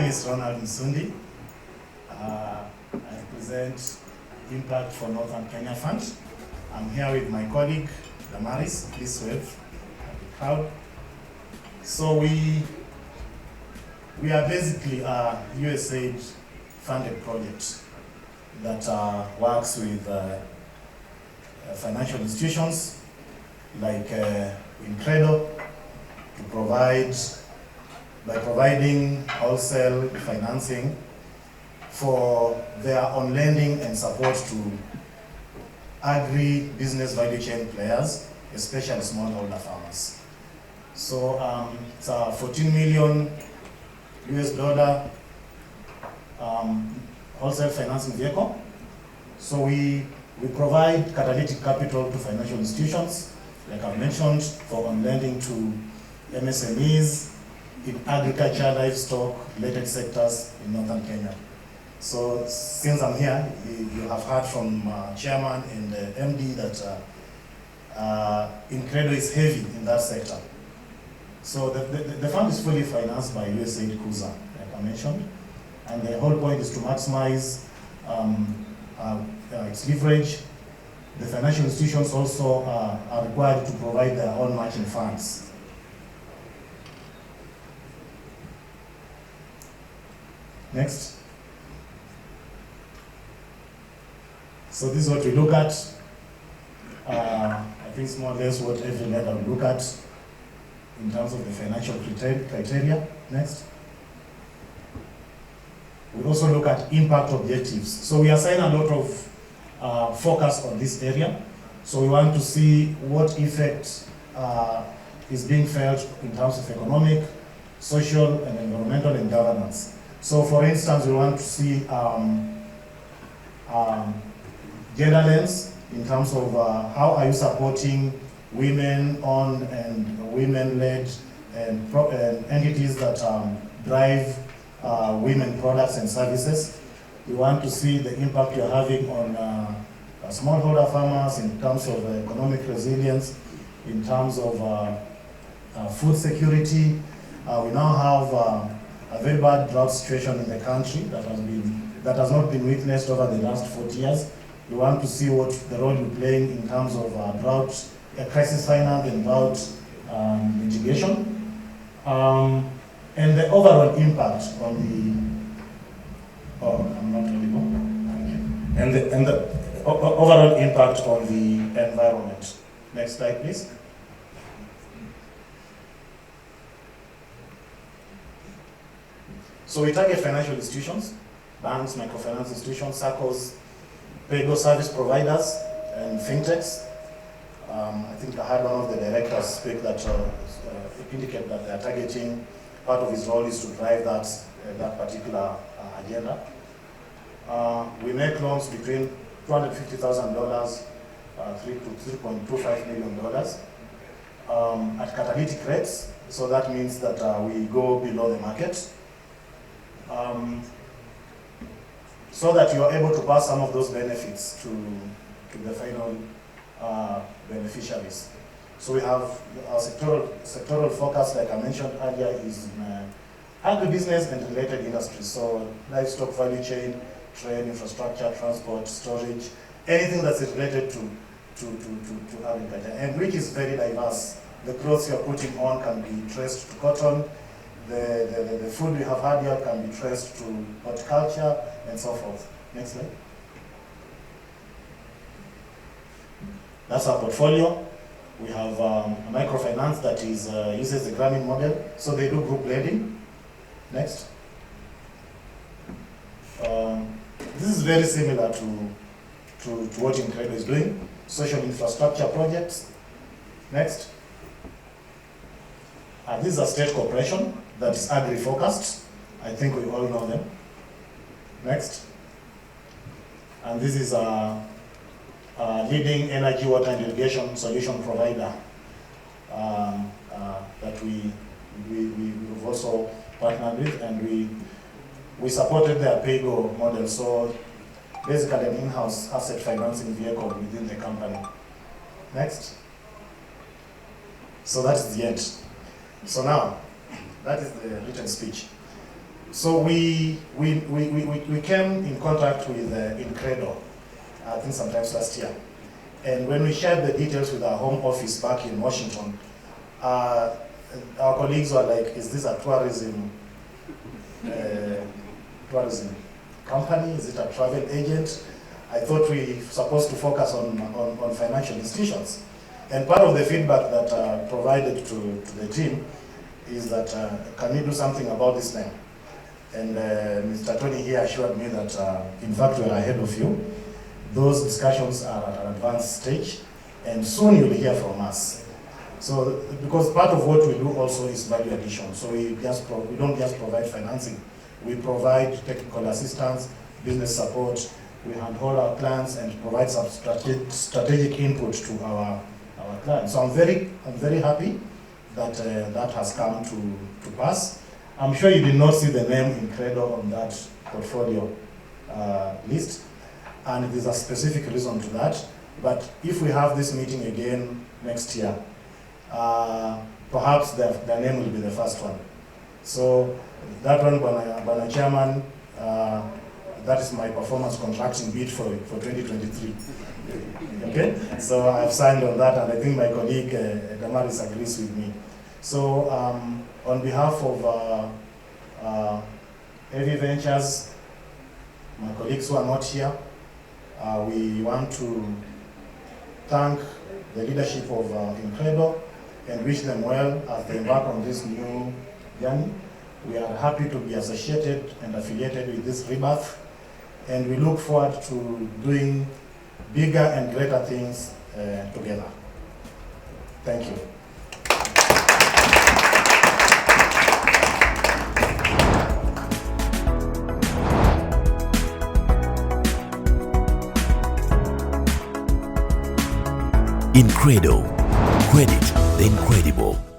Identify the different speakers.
Speaker 1: name is Ronald Msundi. I represent Impact for Northern Kenya Fund. I'm here with my colleague, Damaris. Please wave at the crowd. So we are basically a USAID funded project that works with financial institutions like Incredo to providing wholesale financing for their on lending and support to agri-business value chain players, especially smallholder farmers. So it's a $14 million wholesale financing vehicle. So we provide catalytic capital to financial institutions, like I mentioned, for on lending to MSMEs in agriculture, livestock, related sectors in northern Kenya. So since I'm here, you have heard from Chairman and MD that Incredo is heavy in that sector. So the fund is fully financed by USAID CUSA, like I mentioned, and the whole point is to maximize its leverage. The financial institutions also are required to provide their own matching funds. Next. So this is what we look at. I think it's more or less what every lender will look at in terms of the financial criteria. Next. We also look at impact objectives. So we assign a lot of focus on this area. So we want to see what effect is being felt in terms of economic, social, and environmental and governance. So for instance, we want to see gender lens in terms of how are you supporting women-owned and women-led and entities that drive women products and services. We want to see the impact you're having on smallholder farmers in terms of economic resilience, in terms of food security. We now have a very bad drought situation in the country that has not been witnessed over the last 40 years. We want to see what the role you're playing in terms of drought, crisis finance and drought mitigation, and the overall impact on the and the overall impact on the environment. Next slide, please. So we target financial institutions, banks, microfinance institutions, SACCOs, paygo service providers, and fintechs. I think I heard one of the directors speak that indicate that they are targeting, part of his role is to drive that particular agenda. We make loans between $250,000 to $3.25 million at catalytic rates. So that means that we go below the market. So that you are able to pass some of those benefits to the final beneficiaries. So we have our sectoral focus, like I mentioned earlier, is in agribusiness and related industries. So livestock value chain, trade, infrastructure, transport, storage, anything that's related to agriculture, and which is very diverse. The growth you're putting on can be traced to cotton. The food we have had here can be traced to horticulture and so forth. Next slide. That's our portfolio. We have a microfinance that uses the Grameen model, so they do group lending. Next. This is very similar to what Incredo is doing. Social infrastructure projects. Next. This is a state corporation that is agri-focused. I think we all know them. Next. And this is a leading energy, water, and irrigation solution provider that we've also partnered with, and we supported their paygo model. So basically an in-house asset financing vehicle within the company. Next. So that is the end. So now, that is the written speech. So we came in contact with Incredo, I think sometimes last year. And when we shared the details with our home office back in Washington, our colleagues were like, is this a tourism company? Is it a travel agent? I thought we were supposed to focus on financial institutions. And part of the feedback that I provided to the team is that, can we do something about this name? And Mr. Tony here assured me that, in fact, we are ahead of you. Those discussions are at an advanced stage, and soon you'll hear from us. So, because part of what we do also is value addition. So we don't just provide financing. We provide technical assistance, business support. We handhold our clients and provide some strategic input to our clients. So I'm very happy that that has come to pass. I'm sure you did not see the name Incredo on that portfolio list, and there's a specific reason to that. But if we have this meeting again next year, perhaps their name will be the first one. So that one, Bana Chairman, that is my performance contracting bid for 2023. Okay, so I've signed on that, and I think my colleague Damaris agrees with me. So on behalf of Heavy Ventures, my colleagues who are not here, we want to thank the leadership of Incredo and wish them well as they embark on this new journey. We are happy to be associated and affiliated with this rebirth, and we look forward to doing bigger and greater things together. Thank you.
Speaker 2: Incredo. Credit the incredible.